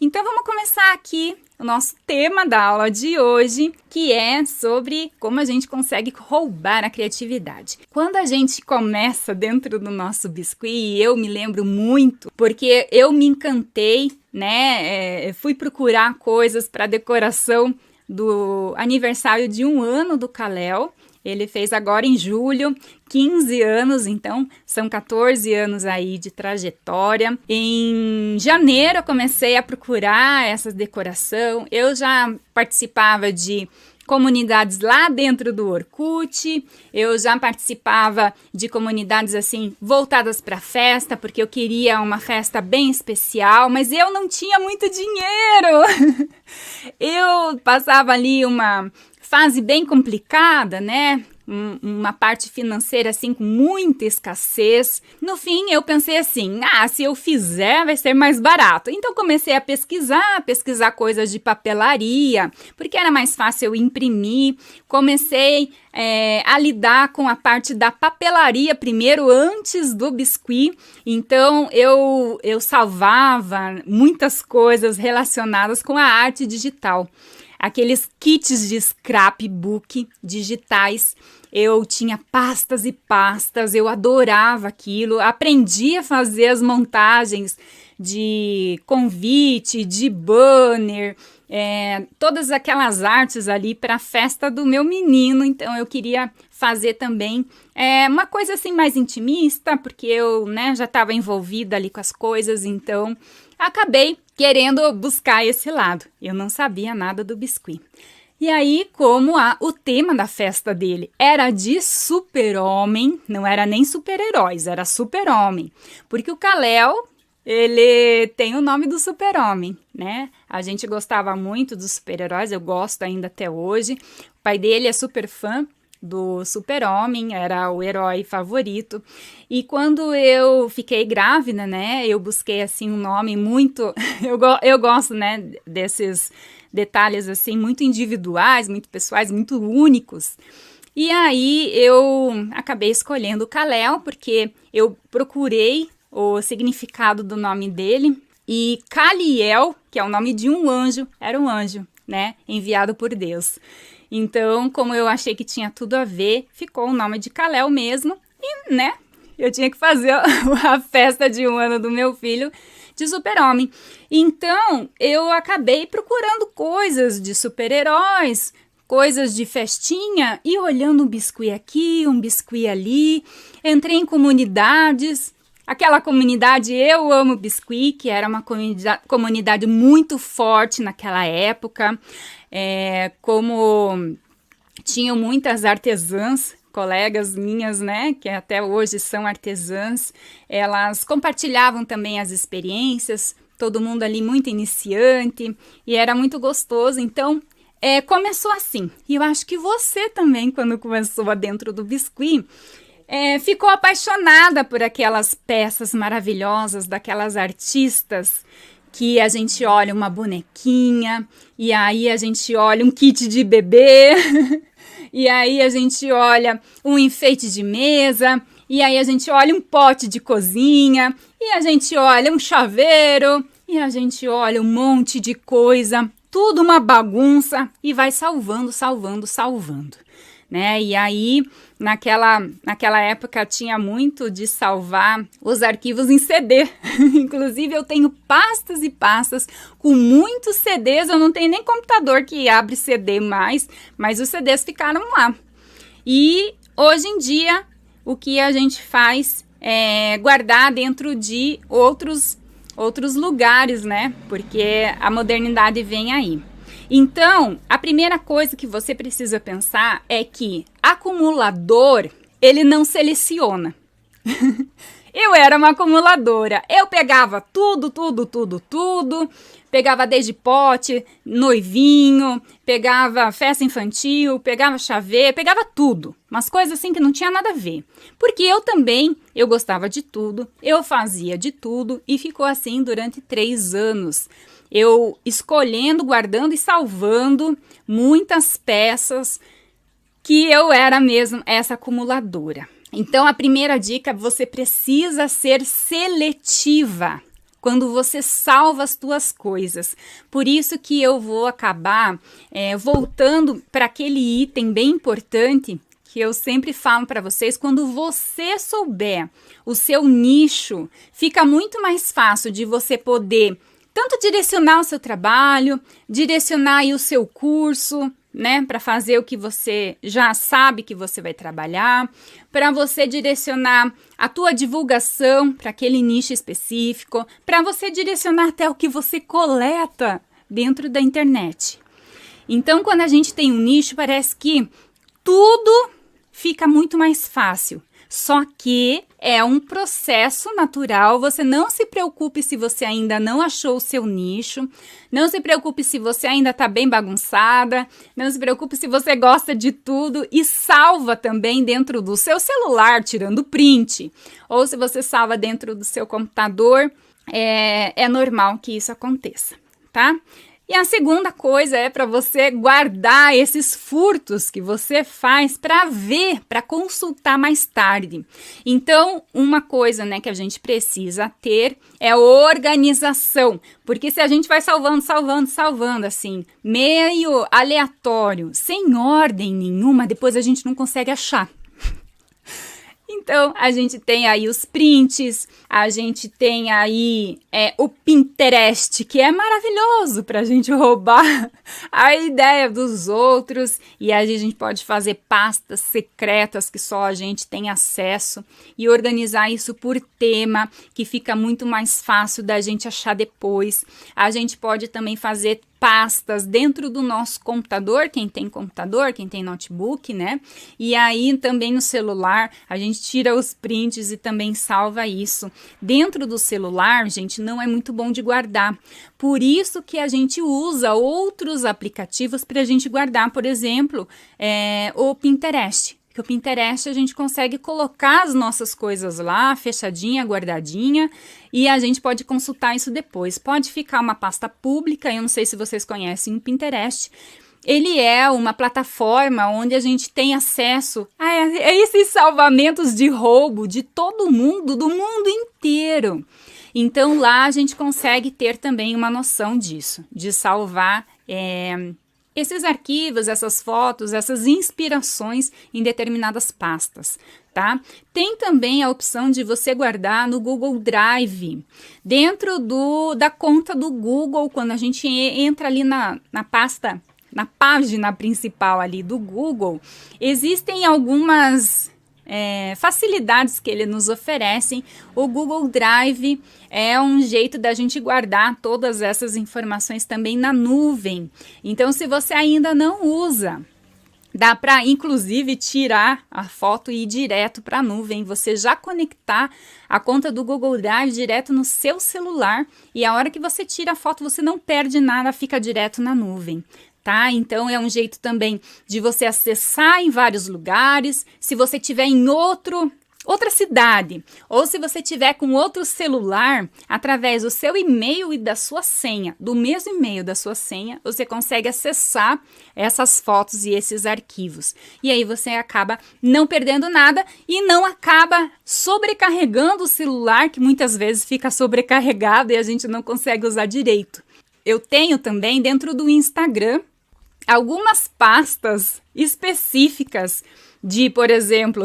Então vamos começar aqui o nosso tema da aula de hoje, que é sobre como a gente consegue roubar a criatividade. Quando a gente começa dentro do nosso biscuit, eu me lembro muito, porque eu me encantei, né? Fui procurar coisas para decoração do aniversário de 1 ano do Kalel. Ele fez agora em julho 15 anos, então são 14 anos aí de trajetória. Em janeiro eu comecei a procurar essa decoração. Eu já participava de comunidades lá dentro do Orkut, eu já participava de comunidades assim voltadas para festa, porque eu queria uma festa bem especial, mas eu não tinha muito dinheiro. Eu passava ali uma fase bem complicada, né? Uma parte financeira assim com muita escassez. No fim eu pensei assim, se eu fizer vai ser mais barato. Então comecei a pesquisar coisas de papelaria, porque era mais fácil eu imprimir. Comecei a lidar com a parte da papelaria primeiro, antes do biscuit. Então eu salvava muitas coisas relacionadas com a arte digital. Aqueles kits de scrapbook digitais, eu tinha pastas e pastas, eu adorava aquilo, aprendi a fazer as montagens de convite, de banner, todas aquelas artes ali para a festa do meu menino. Então eu queria fazer também uma coisa assim mais intimista, porque eu, né, já estava envolvida ali com as coisas, então acabei querendo buscar esse lado. Eu não sabia nada do biscuit. E aí, como o tema da festa dele era de super-homem, não era nem super-heróis, era super-homem. Porque o Kalel, ele tem o nome do super-homem, né? A gente gostava muito dos super-heróis, eu gosto ainda até hoje. O pai dele é super fã do super-homem, era o herói favorito. E quando eu fiquei grávida, né, eu busquei assim um nome muito... eu gosto, né, desses detalhes assim muito individuais, muito pessoais, muito únicos. E aí eu acabei escolhendo o Kalel, porque eu procurei o significado do nome dele. E Kaliel, que é o nome de um anjo, era um anjo, né, enviado por Deus. Então, como eu achei que tinha tudo a ver, ficou o nome de Kalel mesmo. E, né, eu tinha que fazer a festa de 1 ano do meu filho de super-homem. Então, eu acabei procurando coisas de super-heróis, coisas de festinha, e olhando um biscuit aqui, um biscuit ali. Entrei em comunidades. Aquela comunidade Eu Amo Biscuit, que era uma comunidade muito forte naquela época. Como tinham muitas artesãs, colegas minhas, né, que até hoje são artesãs, elas compartilhavam também as experiências, todo mundo ali muito iniciante, e era muito gostoso. Então, começou assim. E eu acho que você também, quando começou dentro do biscuit, ficou apaixonada por aquelas peças maravilhosas daquelas artistas, que a gente olha uma bonequinha, e aí a gente olha um kit de bebê, e aí a gente olha um enfeite de mesa, e aí a gente olha um pote de cozinha, e a gente olha um chaveiro, e a gente olha um monte de coisa, tudo uma bagunça, e vai salvando, né? E aí, naquela época, tinha muito de salvar os arquivos em CD. Inclusive, eu tenho pastas e pastas com muitos CDs. Eu não tenho nem computador que abre CD mais, mas os CDs ficaram lá. E, hoje em dia, o que a gente faz é guardar dentro de outros lugares, né? Porque a modernidade vem aí. Então, a primeira coisa que você precisa pensar é que acumulador, ele não seleciona. Eu era uma acumuladora. Eu pegava tudo. Pegava desde pote, noivinho, pegava festa infantil, pegava chaveiro, pegava tudo. Umas coisas assim que não tinha nada a ver. Porque eu gostava de tudo, eu fazia de tudo e ficou assim durante 3 anos. Eu escolhendo, guardando e salvando muitas peças que eu era mesmo essa acumuladora. Então, a primeira dica, você precisa ser seletiva. quando você salva as tuas coisas. Por isso que eu vou acabar voltando para aquele item bem importante que eu sempre falo para vocês. Quando você souber o seu nicho, fica muito mais fácil de você poder tanto direcionar o seu trabalho, direcionar aí o seu curso, né, para fazer o que você já sabe que você vai trabalhar, para você direcionar a tua divulgação para aquele nicho específico, para você direcionar até o que você coleta dentro da internet. Então, quando a gente tem um nicho, parece que tudo fica muito mais fácil. Só que é um processo natural. Você não se preocupe se você ainda não achou o seu nicho. Não se preocupe se você ainda está bem bagunçada. Não se preocupe se você gosta de tudo. E salva também dentro do seu celular, tirando print. Ou se você salva dentro do seu computador, é normal que isso aconteça, tá? E a segunda coisa é para você guardar esses furtos que você faz para ver, para consultar mais tarde. Então, uma coisa, né, que a gente precisa ter é organização, porque se a gente vai salvando assim, meio aleatório, sem ordem nenhuma, depois a gente não consegue achar. Então, a gente tem aí os prints, a gente tem aí o Pinterest, que é maravilhoso para a gente roubar a ideia dos outros. E aí a gente pode fazer pastas secretas que só a gente tem acesso e organizar isso por tema, que fica muito mais fácil da gente achar depois. A gente pode também fazer pastas dentro do nosso computador, quem tem notebook, né? E aí também no celular, a gente tira os prints e também salva isso. Dentro do celular, gente, não é muito bom de guardar. Por isso que a gente usa outros aplicativos para a gente guardar, por exemplo, o Pinterest. Que o Pinterest a gente consegue colocar as nossas coisas lá, fechadinha, guardadinha, e a gente pode consultar isso depois. Pode ficar uma pasta pública, eu não sei se vocês conhecem o Pinterest. Ele é uma plataforma onde a gente tem acesso a esses salvamentos de roubo de todo mundo, do mundo inteiro. Então lá a gente consegue ter também uma noção disso, de salvar esses arquivos, essas fotos, essas inspirações em determinadas pastas, tá? Tem também a opção de você guardar no Google Drive, dentro da conta do Google. Quando a gente entra ali na pasta, na página principal ali do Google, existem algumas facilidades que ele nos oferece. O Google Drive é um jeito da gente guardar todas essas informações também na nuvem. Então, se você ainda não usa, dá para, inclusive, tirar a foto e ir direto para a nuvem. Você já conectar a conta do Google Drive direto no seu celular e a hora que você tira a foto, você não perde nada, fica direto na nuvem. Tá? Então, é um jeito também de você acessar em vários lugares. Se você estiver em outra cidade, ou se você tiver com outro celular, através do seu e-mail e da sua senha, do mesmo e-mail da sua senha, você consegue acessar essas fotos e esses arquivos. E aí você acaba não perdendo nada e não acaba sobrecarregando o celular, que muitas vezes fica sobrecarregado e a gente não consegue usar direito. Eu tenho também dentro do Instagram algumas pastas específicas de, por exemplo,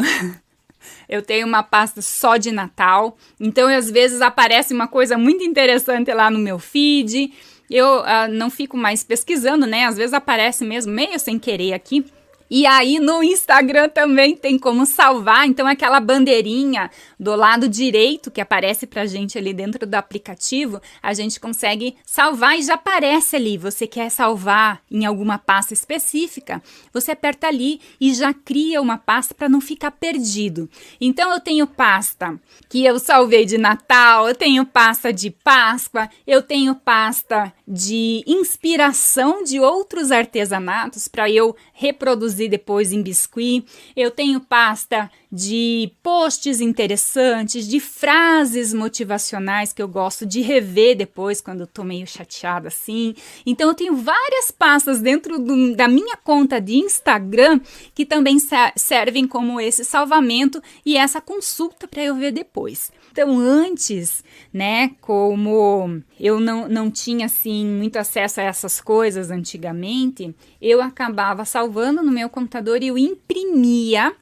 eu tenho uma pasta só de Natal, então às vezes aparece uma coisa muito interessante lá no meu feed, eu não fico mais pesquisando, né? Às vezes aparece mesmo meio sem querer aqui. E aí no Instagram também tem como salvar, então aquela bandeirinha do lado direito que aparece pra gente ali dentro do aplicativo, a gente consegue salvar e já aparece ali. Você quer salvar em alguma pasta específica, você aperta ali e já cria uma pasta para não ficar perdido. Então eu tenho pasta que eu salvei de Natal, eu tenho pasta de Páscoa, eu tenho pasta de inspiração de outros artesanatos para eu reproduzir depois em biscuit. Eu tenho pasta de posts interessantes, de frases motivacionais que eu gosto de rever depois quando eu tô meio chateada assim. Então eu tenho várias pastas dentro da minha conta de Instagram que também servem como esse salvamento e essa consulta para eu ver depois. Então antes, né, como eu não tinha assim muito acesso a essas coisas antigamente, eu acabava salvando no meu computador e eu imprimia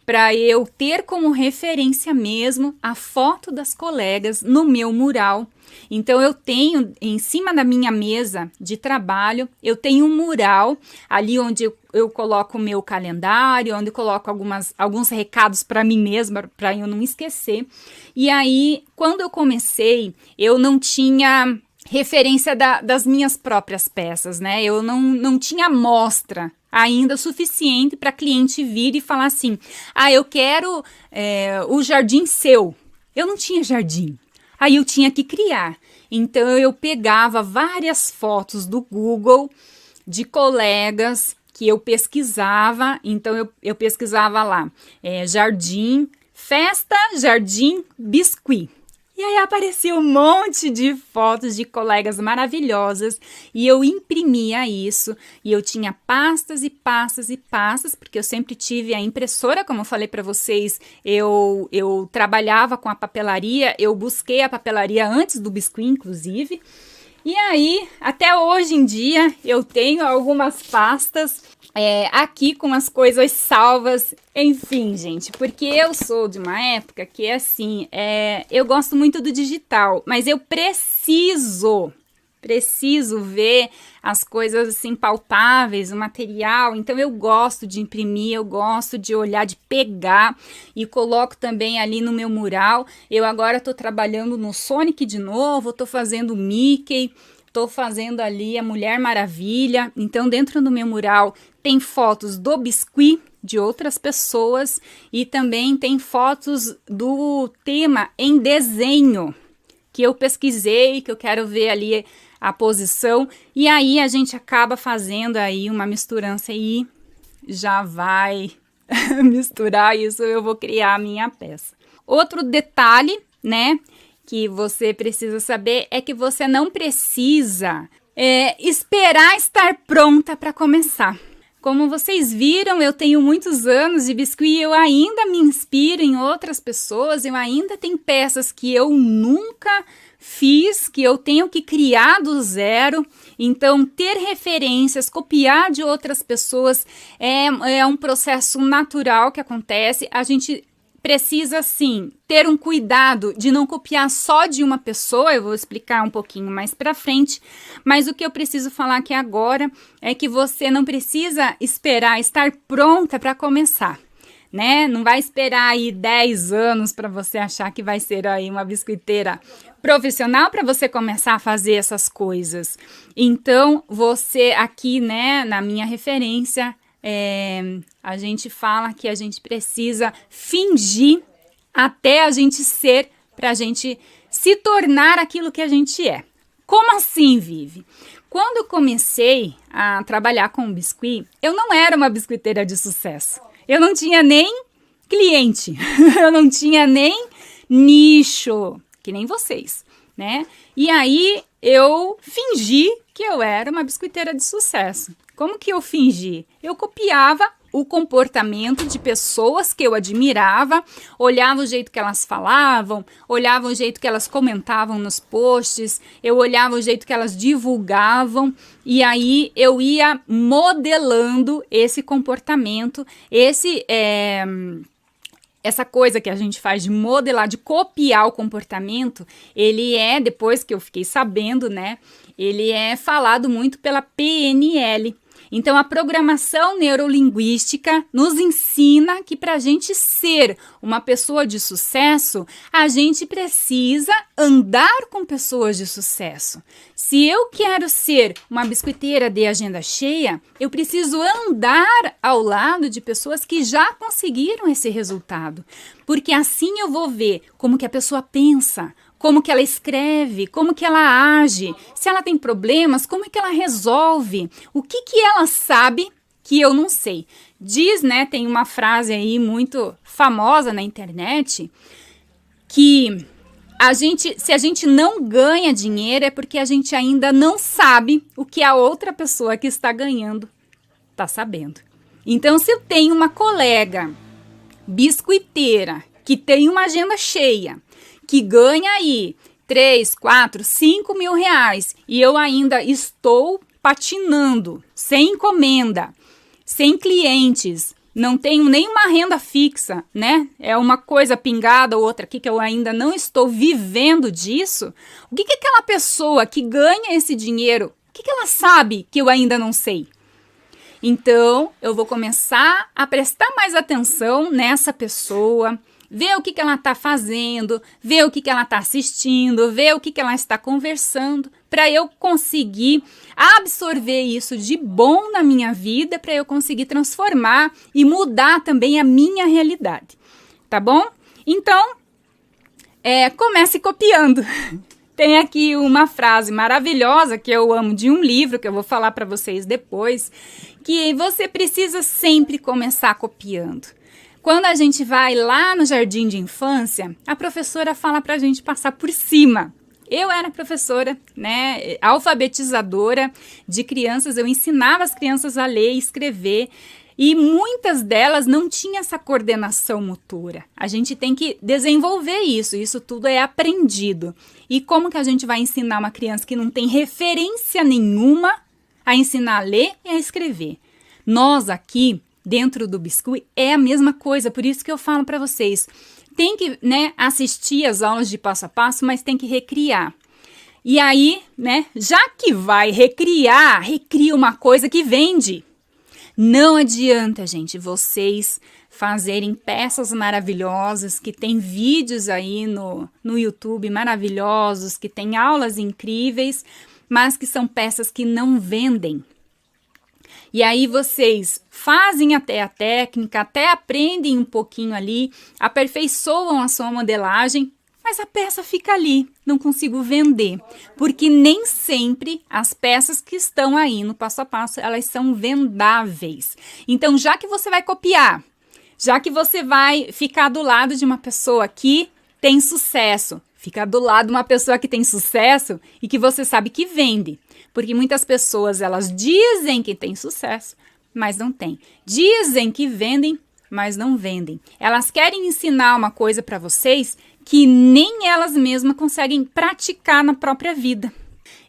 para eu ter como referência mesmo a foto das colegas no meu mural. Então eu tenho em cima da minha mesa de trabalho, eu tenho um mural ali onde eu coloco o meu calendário, onde eu coloco alguns recados para mim mesma, para eu não esquecer. E aí, quando eu comecei, eu não tinha referência das minhas próprias peças, né? Eu não tinha amostra ainda suficiente para cliente vir e falar assim, eu quero o jardim seu. Eu não tinha jardim. Aí eu tinha que criar. Então eu pegava várias fotos do Google de colegas que eu pesquisava. Então eu pesquisava lá, jardim, festa, jardim, biscuit. E aí aparecia um monte de fotos de colegas maravilhosas e eu imprimia isso e eu tinha pastas e pastas e pastas, porque eu sempre tive a impressora, como eu falei para vocês, eu trabalhava com a papelaria, eu busquei a papelaria antes do biscuit, inclusive. E aí, até hoje em dia, eu tenho algumas pastas aqui com as coisas salvas, enfim, gente, porque eu sou de uma época que é assim, eu gosto muito do digital, mas eu preciso ver as coisas assim palpáveis, o material, então eu gosto de imprimir, eu gosto de olhar, de pegar e coloco também ali no meu mural. Eu agora estou trabalhando no Sonic de novo, estou fazendo o Mickey, estou fazendo ali a Mulher Maravilha, então dentro do meu mural tem fotos do biscuit de outras pessoas e também tem fotos do tema em desenho que eu pesquisei, que eu quero ver ali a posição, e aí a gente acaba fazendo aí uma misturança e já vai misturar isso, eu vou criar a minha peça. Outro detalhe, né, que você precisa saber é que você não precisa esperar estar pronta para começar. Como vocês viram, eu tenho muitos anos de biscuit e eu ainda me inspiro em outras pessoas, eu ainda tenho peças que eu nunca fiz, que eu tenho que criar do zero. Então, ter referências, copiar de outras pessoas é um processo natural que acontece. A gente precisa, sim, ter um cuidado de não copiar só de uma pessoa, eu vou explicar um pouquinho mais pra frente, mas o que eu preciso falar aqui agora é que você não precisa esperar estar pronta para começar, né? Não vai esperar aí 10 anos para você achar que vai ser aí uma biscoiteira profissional para você começar a fazer essas coisas. Então, você aqui, né, na minha referência, a gente fala que a gente precisa fingir até a gente ser, para a gente se tornar aquilo que a gente é. Como assim, Vivi? Quando eu comecei a trabalhar com o biscuit, eu não era uma biscoiteira de sucesso. Eu não tinha nem cliente, eu não tinha nem nicho, que nem vocês, né? E aí eu fingi que eu era uma biscoiteira de sucesso. Como que eu fingi? Eu copiava o comportamento de pessoas que eu admirava, olhava o jeito que elas falavam, olhava o jeito que elas comentavam nos posts, eu olhava o jeito que elas divulgavam e aí eu ia modelando esse comportamento, essa coisa que a gente faz de modelar, de copiar o comportamento, ele depois que eu fiquei sabendo, né, ele é falado muito pela PNL. Então, a programação neurolinguística nos ensina que para a gente ser uma pessoa de sucesso, a gente precisa andar com pessoas de sucesso. Se eu quero ser uma biscoiteira de agenda cheia, eu preciso andar ao lado de pessoas que já conseguiram esse resultado. Porque assim eu vou ver como que a pessoa pensa, como que ela escreve, como que ela age, se ela tem problemas, como é que ela resolve, o que ela sabe que eu não sei. Diz, né, tem uma frase aí muito famosa na internet, que se a gente não ganha dinheiro é porque a gente ainda não sabe o que a outra pessoa que está ganhando está sabendo. Então, se eu tenho uma colega biscoiteira que tem uma agenda cheia, que ganha aí 3, 4, 5 mil reais e eu ainda estou patinando, sem encomenda, sem clientes, não tenho nenhuma renda fixa, né? É uma coisa pingada ou outra aqui que eu ainda não estou vivendo disso. O que aquela pessoa que ganha esse dinheiro, o que ela sabe que eu ainda não sei? Então, eu vou começar a prestar mais atenção nessa pessoa, ver o que ela está fazendo, ver o que ela está assistindo, ver o que ela está conversando, para eu conseguir absorver isso de bom na minha vida, para eu conseguir transformar e mudar também a minha realidade, tá bom? Então, comece copiando. Tem aqui uma frase maravilhosa que eu amo de um livro, que eu vou falar para vocês depois, que você precisa sempre começar copiando. Quando a gente vai lá no jardim de infância, a professora fala para a gente passar por cima. Eu era professora, né, alfabetizadora de crianças, eu ensinava as crianças a ler e escrever, e muitas delas não tinham essa coordenação motora. A gente tem que desenvolver isso tudo é aprendido. E como que a gente vai ensinar uma criança que não tem referência nenhuma a ensinar a ler e a escrever? Nós aqui, dentro do Biscuit, é a mesma coisa, por isso que eu falo para vocês. Tem que, né, assistir as aulas de passo a passo, mas tem que recriar. E aí, né, já que vai recriar, recria uma coisa que vende. Não adianta, gente, vocês fazerem peças maravilhosas, que tem vídeos aí no YouTube maravilhosos, que tem aulas incríveis, mas que são peças que não vendem. E aí vocês fazem até a técnica, até aprendem um pouquinho ali, aperfeiçoam a sua modelagem, mas a peça fica ali, não consigo vender, porque nem sempre as peças que estão aí no passo a passo, elas são vendáveis. Então, já que você vai copiar, já que você vai ficar do lado de uma pessoa que tem sucesso, fica do lado de uma pessoa que tem sucesso e que você sabe que vende, porque muitas pessoas, elas dizem que tem sucesso, mas não tem. Dizem que vendem, mas não vendem. Elas querem ensinar uma coisa para vocês que nem elas mesmas conseguem praticar na própria vida.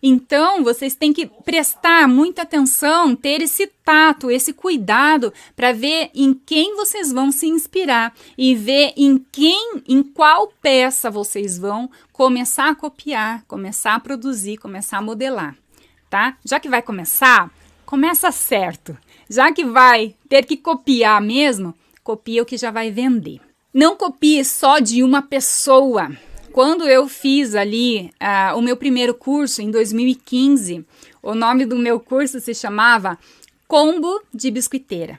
Então, vocês têm que prestar muita atenção, ter esse tato, esse cuidado para ver em quem vocês vão se inspirar e ver em qual peça vocês vão começar a copiar, começar a produzir, começar a modelar, tá? Já que vai começar, começa certo. Já que vai ter que copiar mesmo, copia o que já vai vender. Não copie só de uma pessoa. Quando eu fiz ali o meu primeiro curso, em 2015, o nome do meu curso se chamava Combo de Biscoiteira.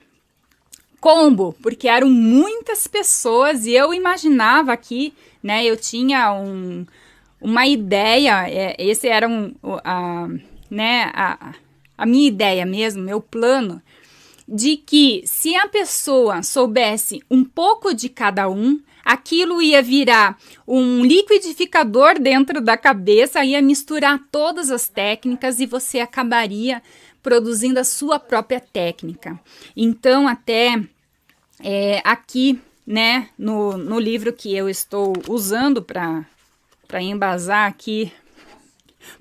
Combo, porque eram muitas pessoas e eu imaginava aqui, né, eu tinha uma ideia, esse era a minha ideia mesmo, meu plano, de que se a pessoa soubesse um pouco de cada um, aquilo ia virar um liquidificador dentro da cabeça, ia misturar todas as técnicas e você acabaria produzindo a sua própria técnica. Então, até aqui, né, no livro que eu estou usando para embasar aqui,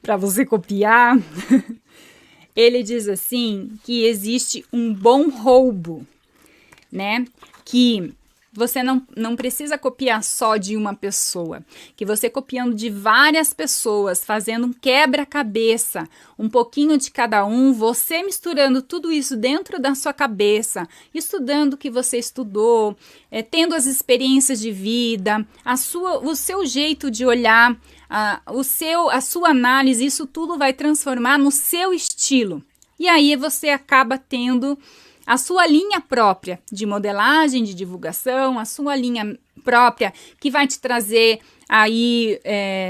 para você copiar, ele diz assim que existe um bom roubo, né? Que você não precisa copiar só de uma pessoa, que você copiando de várias pessoas, fazendo um quebra-cabeça, um pouquinho de cada um, você misturando tudo isso dentro da sua cabeça, estudando o que você estudou, tendo as experiências de vida, o seu jeito de olhar, a sua análise, isso tudo vai transformar no seu estilo. E aí você acaba tendo a sua linha própria de modelagem, de divulgação, a sua linha própria que vai te trazer aí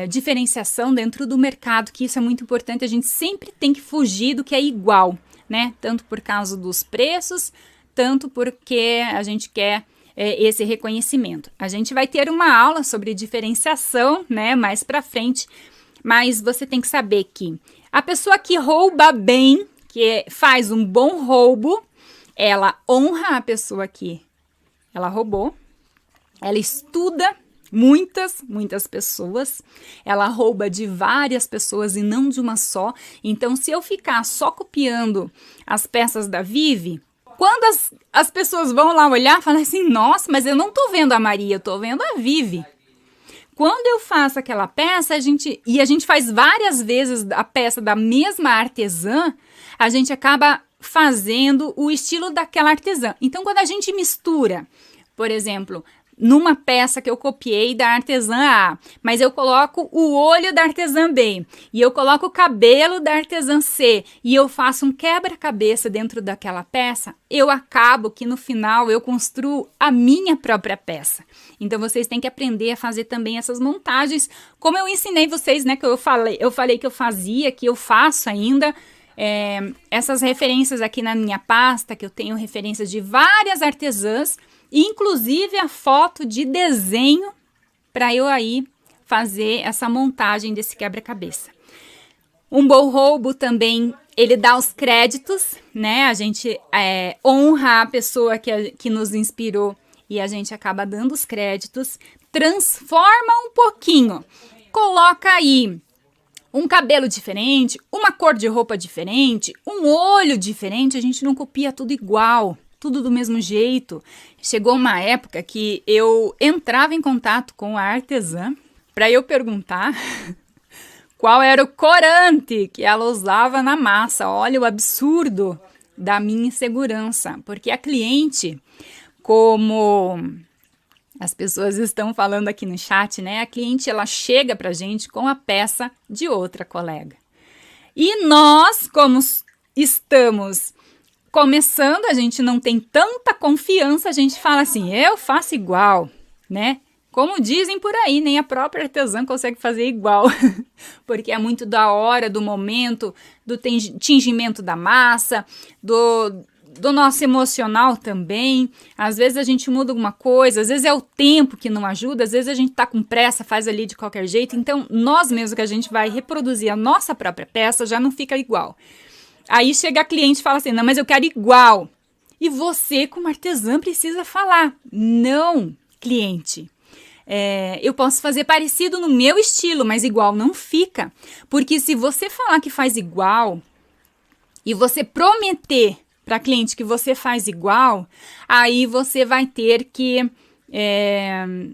diferenciação dentro do mercado, que isso é muito importante. A gente sempre tem que fugir do que é igual, né? Tanto por causa dos preços, tanto porque a gente quer esse reconhecimento. A gente vai ter uma aula sobre diferenciação, né, mais para frente, mas você tem que saber que a pessoa que rouba bem, que faz um bom roubo, ela honra a pessoa que ela roubou, ela estuda muitas pessoas, ela rouba de várias pessoas e não de uma só. Então, se eu ficar só copiando as peças da Vivi, quando as pessoas vão lá olhar, falam assim, nossa, mas eu não tô vendo a Maria, eu tô vendo a Vivi. Quando eu faço aquela peça, a gente faz várias vezes a peça da mesma artesã, a gente acaba fazendo o estilo daquela artesã. Então, quando a gente mistura, por exemplo, numa peça que eu copiei da artesã A, mas eu coloco o olho da artesã B, e eu coloco o cabelo da artesã C, e eu faço um quebra-cabeça dentro daquela peça, eu acabo que no final eu construo a minha própria peça. Então vocês têm que aprender a fazer também essas montagens, como eu ensinei vocês, né, que eu falei que eu fazia, que eu faço ainda. Essas referências aqui na minha pasta, que eu tenho referências de várias artesãs, inclusive a foto de desenho para eu aí fazer essa montagem desse quebra-cabeça. Um bom roubo também, ele dá os créditos, né? A gente honra a pessoa que nos inspirou e a gente acaba dando os créditos, transforma um pouquinho, coloca aí um cabelo diferente, uma cor de roupa diferente, um olho diferente, a gente não copia tudo igual, tudo do mesmo jeito. Chegou uma época que eu entrava em contato com a artesã para eu perguntar qual era o corante que ela usava na massa. Olha o absurdo da minha insegurança, porque a cliente, como as pessoas estão falando aqui no chat, né? A cliente, ela chega pra gente com a peça de outra colega. E nós, como estamos começando, a gente não tem tanta confiança, a gente fala assim, eu faço igual, né? Como dizem por aí, nem a própria artesã consegue fazer igual, porque é muito da hora, do momento, do tingimento da massa, do nosso emocional também. Às vezes a gente muda alguma coisa, às vezes é o tempo que não ajuda, às vezes a gente tá com pressa, faz ali de qualquer jeito, então nós mesmos que a gente vai reproduzir a nossa própria peça já não fica igual. Aí chega a cliente e fala assim, não, mas eu quero igual. E você, como artesã, precisa falar, não, cliente. Eu posso fazer parecido no meu estilo, mas igual não fica. Porque se você falar que faz igual e você prometer para cliente que você faz igual, aí você vai ter que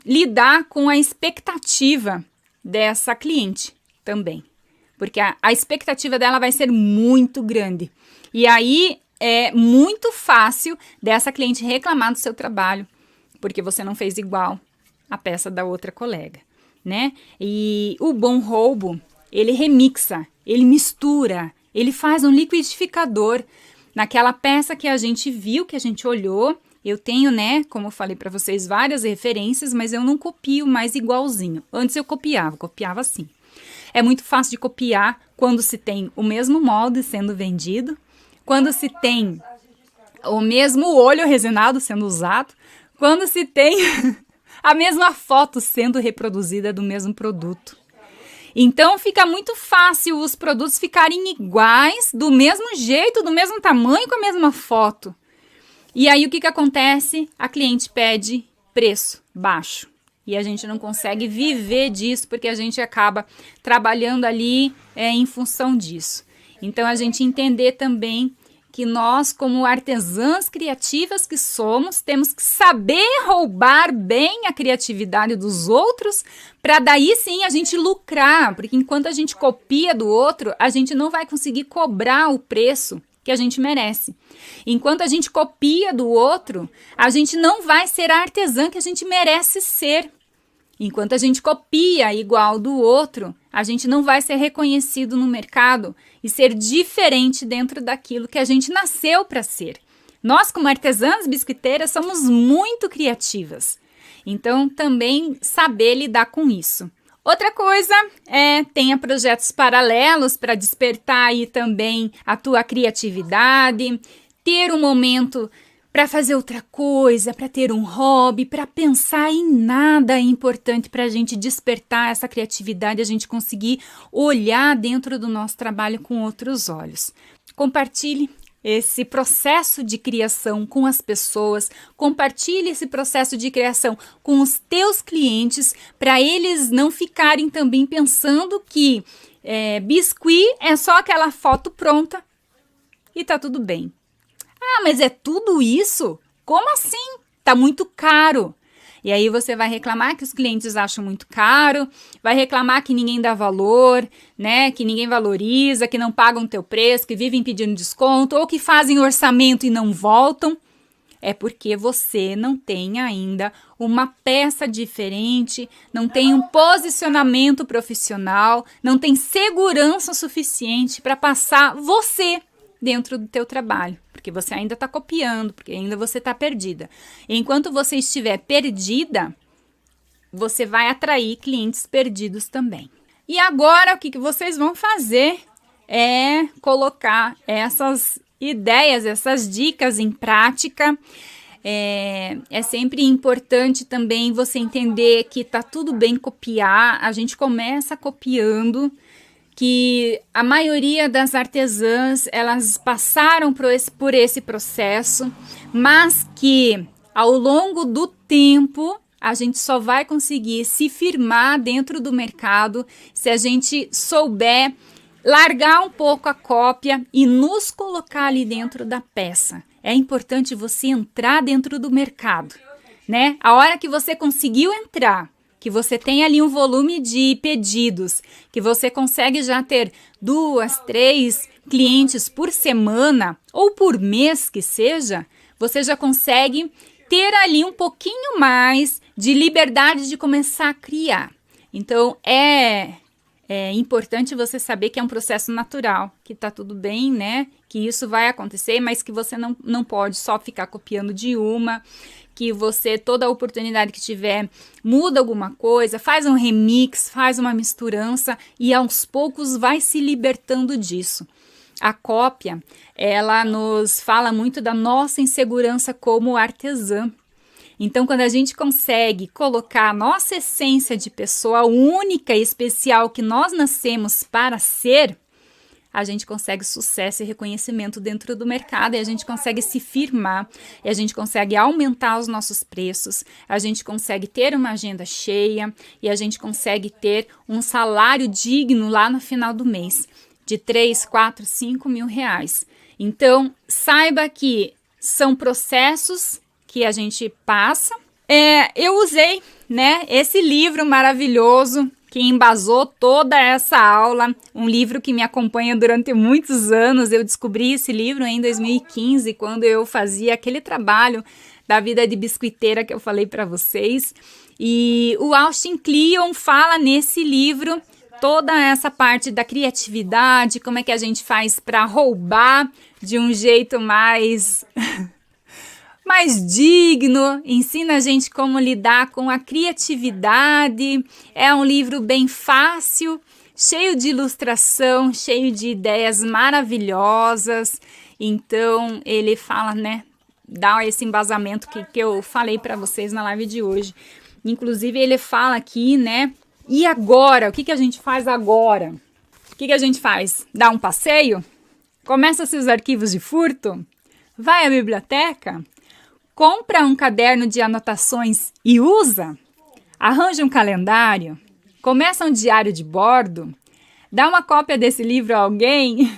lidar com a expectativa dessa cliente também. Porque a expectativa dela vai ser muito grande. E aí é muito fácil dessa cliente reclamar do seu trabalho, porque você não fez igual a peça da outra colega, né? E o bom roubo, ele remixa, ele mistura, ele faz um liquidificador naquela peça que a gente viu, que a gente olhou. Eu tenho, né, como eu falei para vocês, várias referências, mas eu não copio mais igualzinho. Antes eu copiava assim. É muito fácil de copiar quando se tem o mesmo molde sendo vendido, quando se tem o mesmo olho resinado sendo usado, quando se tem a mesma foto sendo reproduzida do mesmo produto. Então fica muito fácil os produtos ficarem iguais, do mesmo jeito, do mesmo tamanho, com a mesma foto. E aí o que acontece? A cliente pede preço baixo. E a gente não consegue viver disso, porque a gente acaba trabalhando ali em função disso. Então, a gente entender também que nós, como artesãs criativas que somos, temos que saber roubar bem a criatividade dos outros, para daí sim a gente lucrar, porque enquanto a gente copia do outro, a gente não vai conseguir cobrar o preço que a gente merece. Enquanto a gente copia do outro, a gente não vai ser a artesã que a gente merece ser. Enquanto a gente copia igual do outro, a gente não vai ser reconhecido no mercado e ser diferente dentro daquilo que a gente nasceu para ser. Nós, como artesãs biscoiteiras, somos muito criativas. Então, também saber lidar com isso. Outra coisa tenha projetos paralelos para despertar aí também a tua criatividade, ter um momento para fazer outra coisa, para ter um hobby, para pensar em nada importante para a gente despertar essa criatividade, a gente conseguir olhar dentro do nosso trabalho com outros olhos. Compartilhe esse processo de criação com as pessoas, compartilhe esse processo de criação com os teus clientes, para eles não ficarem também pensando que biscuit é só aquela foto pronta e tá tudo bem. Ah, mas é tudo isso? Como assim? Tá muito caro. E aí você vai reclamar que os clientes acham muito caro, vai reclamar que ninguém dá valor, né? Que ninguém valoriza, que não pagam o teu preço, que vivem pedindo desconto ou que fazem orçamento e não voltam. É porque você não tem ainda uma peça diferente, não tem um posicionamento profissional, não tem segurança suficiente para passar você dentro do teu trabalho, porque você ainda está copiando, porque ainda você está perdida. Enquanto você estiver perdida, você vai atrair clientes perdidos também. E agora, o que vocês vão fazer é colocar essas ideias, essas dicas em prática. É sempre importante também você entender que tá tudo bem copiar, a gente começa copiando, que a maioria das artesãs, elas passaram por esse processo, mas que ao longo do tempo a gente só vai conseguir se firmar dentro do mercado se a gente souber largar um pouco a cópia e nos colocar ali dentro da peça. É importante você entrar dentro do mercado, né? A hora que você conseguiu entrar, que você tem ali um volume de pedidos, que você consegue já ter 2, 3 clientes por semana ou por mês que seja, você já consegue ter ali um pouquinho mais de liberdade de começar a criar. Então, é importante você saber que é um processo natural, que tá tudo bem, né? Que isso vai acontecer, mas que você não pode só ficar copiando de uma, que você, toda a oportunidade que tiver, muda alguma coisa, faz um remix, faz uma misturança e aos poucos vai se libertando disso. A cópia, ela nos fala muito da nossa insegurança como artesã. Então, quando a gente consegue colocar a nossa essência de pessoa única e especial que nós nascemos para ser, a gente consegue sucesso e reconhecimento dentro do mercado e a gente consegue se firmar, e a gente consegue aumentar os nossos preços, a gente consegue ter uma agenda cheia e a gente consegue ter um salário digno lá no final do mês, de 3, 4, 5 mil reais. Então, saiba que são processos que a gente passa. Eu usei, né, esse livro maravilhoso que embasou toda essa aula, um livro que me acompanha durante muitos anos. Eu descobri esse livro em 2015, quando eu fazia aquele trabalho da vida de biscoiteira que eu falei para vocês. E o Austin Kleon fala nesse livro toda essa parte da criatividade, como é que a gente faz para roubar de um jeito mais digno, ensina a gente como lidar com a criatividade. É um livro bem fácil, cheio de ilustração, cheio de ideias maravilhosas. Então, ele fala, né, dá esse embasamento que eu falei para vocês na live de hoje. Inclusive, ele fala aqui, né, e agora? O que a gente faz agora? O que a gente faz? Dá um passeio? Começa seus arquivos de furto? Vai à biblioteca? Compra um caderno de anotações e usa? Arranja um calendário? Começa um diário de bordo? Dá uma cópia desse livro a alguém?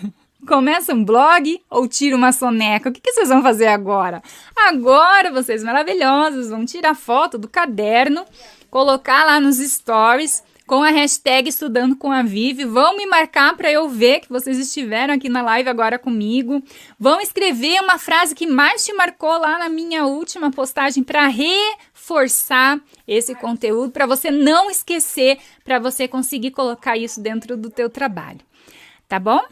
Começa um blog ou tira uma soneca? O que vocês vão fazer agora? Agora, vocês maravilhosos, vão tirar foto do caderno, colocar lá nos stories com a hashtag Estudando com a Vivi. Vão me marcar para eu ver que vocês estiveram aqui na live agora comigo. Vão escrever uma frase que mais te marcou lá na minha última postagem para reforçar esse conteúdo, para você não esquecer, para você conseguir colocar isso dentro do teu trabalho. Tá bom?